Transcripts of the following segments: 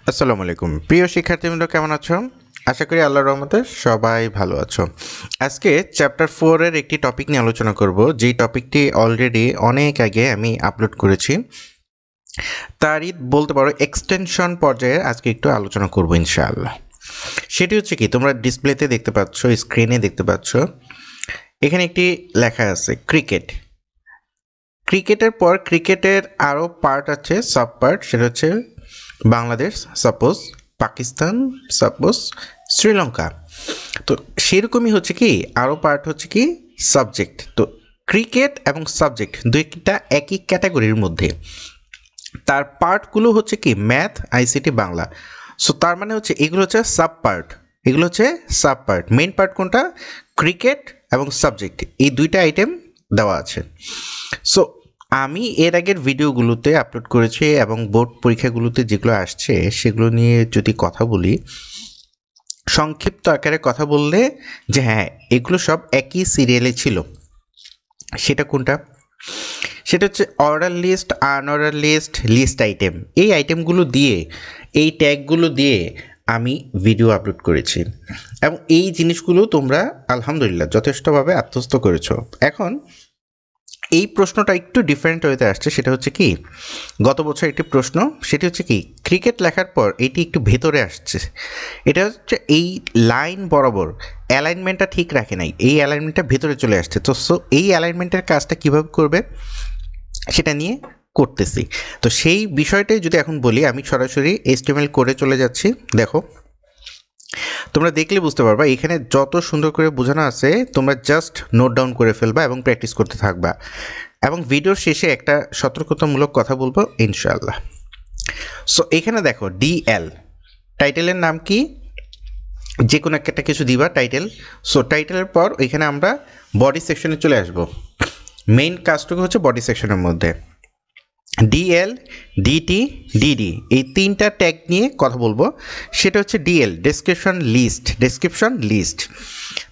আসসালামু আলাইকুম প্রিয় শিক্ষার্থীবৃন্দ, কেমন আছো? আশা করি আল্লাহর রহমতে সবাই ভালো আছো। আজকে চ্যাপ্টার 4 এর একটি টপিক নিয়ে আলোচনা করব, যেই টপিকটি অলরেডি অনেক আগে আমি আপলোড করেছি। তারই বলতে পারো এক্সটেনশন পর্যায়ে আজকে একটু আলোচনা করব ইনশাআল্লাহ। সেটি হচ্ছে কি, তোমরা ডিসপ্লেতে দেখতে পাচ্ছ, স্ক্রিনে দেখতে পাচ্ছ, এখানে একটি লেখা আছে ক্রিকেট। ক্রিকেটের পর ক্রিকেটের আরও পার্ট আছে, সাব পার্ট, সেটা হচ্ছে বাংলাদেশ, সাপোজ পাকিস্তান, সাপোজ শ্রীলঙ্কা। তো সেরকমই হচ্ছে কি, আরও পার্ট হচ্ছে কি সাবজেক্ট। তো ক্রিকেট এবং সাবজেক্ট দুইটা একই ক্যাটাগরির মধ্যে, তার পার্টগুলো হচ্ছে কি ম্যাথ, আইসিটি, বাংলা। সো তার মানে হচ্ছে এগুলো হচ্ছে সাব পার্ট, এগুলো হচ্ছে সাব পার্ট। মেইন পার্ট কোনটা? ক্রিকেট এবং সাবজেক্ট, এই দুইটা আইটেম দেওয়া আছে। সো আমি এর আগের ভিডিওগুলোতে আপলোড করেছি এবং বোর্ড পরীক্ষাগুলোতে যেগুলো আসছে সেগুলো নিয়ে যদি কথা বলি, সংক্ষিপ্ত আকারে কথা বললে যে হ্যাঁ এগুলো সব একই সিরিয়ালে ছিল। সেটা কোনটা? সেটা হচ্ছে order list, unorder list, list item. এই আইটেমগুলো দিয়ে, এই ট্যাগগুলো দিয়ে আমি ভিডিও আপলোড করেছি এবং এই জিনিসগুলো তোমরা আলহামদুলিল্লাহ যথেষ্টভাবে আত্মস্থ করেছো। এখন এই প্রশ্নটা একটু ডিফারেন্ট হতে আসছে। সেটা হচ্ছে কি, গত বছর একটি প্রশ্ন, সেটি হচ্ছে কি ক্রিকেট লেখার পর এটি একটু ভেতরে আসছে। এটা হচ্ছে এই লাইন বরাবর অ্যালাইনমেন্টটা ঠিক রাখে নাই, এই অ্যালাইনমেন্টটা ভেতরে চলে আসছে। তো সো এই অ্যালাইনমেন্টের কাজটা কীভাবে করবে সেটা নিয়ে করতেছি। তো সেই বিষয়টাই যদি এখন বলি, আমি সরাসরি HTML করে চলে যাচ্ছি। দেখো, তোমরা দেখলে বুঝতে পারবা এখানে যত সুন্দর করে বোঝানো আছে, তোমরা জাস্ট নোট ডাউন করে ফেলবা এবং প্র্যাকটিস করতে থাকবা। এবং ভিডিওর শেষে একটা সতর্কতামূলক কথা বলবো ইনশাআল্লাহ। সো এখানে দেখো DL, টাইটেলের নাম কি? যে কোনো একটা কিছু দিবা টাইটেল। সো টাইটেলের পর এখানে আমরা বডি সেকশনে চলে আসব। মেইন কাজটুকু হচ্ছে বডি সেকশনের মধ্যে DL, DT, DD, এই তিনটা ট্যাগ নিয়ে কথা বলবো। সেটা হচ্ছে DL description list, description list.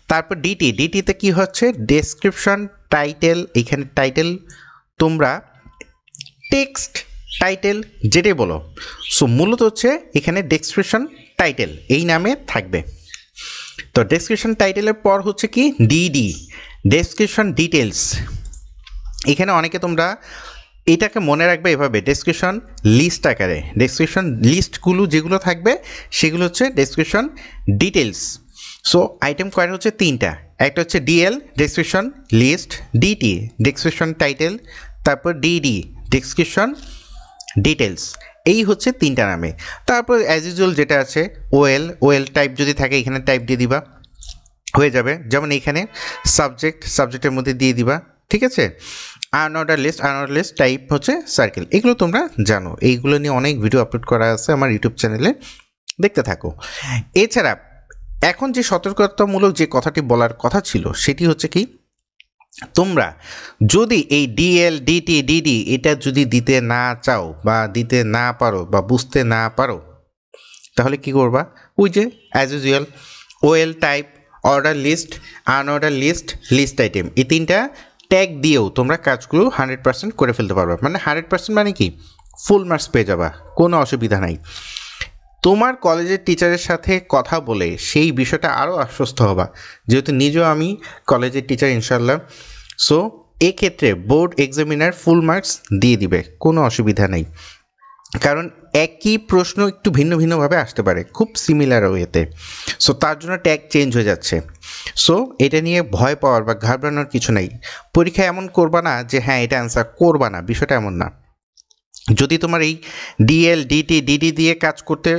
তারপর DTতে কি হচ্ছে? Description title. এখানে টাইটেল তোমরা টেক্সট টাইটেল যেটাই বলো, সো মূলত হচ্ছে এখানে ডেসক্রিপশন টাইটেল এই নামে থাকবে। তো ডেসক্রিপশন টাইটেলের পর হচ্ছে কি DD ডেসক্রিপশন ডিটেলস। এখানে অনেকে তোমরা এটাকে মনে রাখবে এভাবে, ডেসক্রিপশন লিস্ট আকারে, ডেসক্রিপশন লিস্টগুলো যেগুলো থাকবে সেগুলো হচ্ছে ডেসক্রিপশন ডিটেলস। সো আইটেম কয়টা হচ্ছে? তিনটা। একটা হচ্ছে DL description list, DT description title, তারপর DD ডেসক্রিপশন ডিটেলস। এই হচ্ছে তিনটা নামে। তারপর অ্যাজ ইউজুয়াল যেটা আছে OL টাইপ যদি থাকে এখানে টাইপ দিয়ে দিবা, হয়ে যাবে। যেমন এখানে সাবজেক্টের মধ্যে দিয়ে দিবা, ঠিক আছে। আনঅর্ডার লিস্ট টাইপ হচ্ছে সার্কেল। এগুলো তোমরা জানো, এইগুলো নিয়ে অনেক ভিডিও আপলোড করা আছে আমার ইউটিউব চ্যানেলে, দেখতে থাকো। এছাড়া এখন যে সতর্কতামূলক যে কথাটি বলার কথা ছিল সেটি হচ্ছে কি, তোমরা যদি এই DL, DT, DD এটা যদি দিতে না চাও বা দিতে না পারো বা বুঝতে না পারো, তাহলে কি করবা? ওই যে as usual OL type, order list, unorder list, list item, এই তিনটা ট্যাগ দিয়েও তোমরা কাজগুলো 100% করে ফেলতে পারবা। মানে 100% মানে কি, ফুল মার্কস পেয়ে যাবা, কোনো অসুবিধা নাই। তোমার কলেজের টিচারের সাথে কথা বলে সেই বিষয়টা আরও আশ্বস্ত হবা, যেহেতু নিজেও আমি কলেজের টিচার ইনশাল্লাহ। সো এক্ষেত্রে বোর্ড এক্সামিনার ফুল মার্কস দিয়ে দিবে, কোনো অসুবিধা নেই। কারণ একই প্রশ্ন একটু ভিন্ন ভিন্নভাবে আসতে পারে, খুব সিমিলার ওয়েতে। সো তার জন্য ট্যাগ চেঞ্জ হয়ে যাচ্ছে। সো এটা নিয়ে ভয় পাওয়ার বা ঘাবড়ানোর কিছু নেই। পরীক্ষা এমন করবা না যে হ্যাঁ এটা অ্যান্সার করবা না, বিষয়টা এমন না। যদি তোমার এই DL, DT, DD দিয়ে কাজ করতে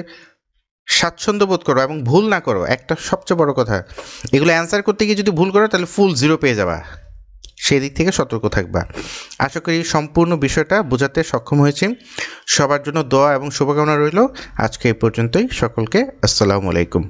স্বাচ্ছন্দ্য বোধ করো এবং ভুল না করো, একটা সবচেয়ে বড় কথা, এগুলো অ্যান্সার করতে গিয়ে যদি ভুল করো তাহলে ফুল 0 পেয়ে যাবা, সেদিক থেকে সতর্ক থাকবা। আশা করি সম্পূর্ণ বিষয়টা বোঝাতে সক্ষম হয়েছি। সবার জন্য দোয়া এবং শুভকামনা রইল। আজকে এই পর্যন্তই। সকলকে আসসালামু আলাইকুম।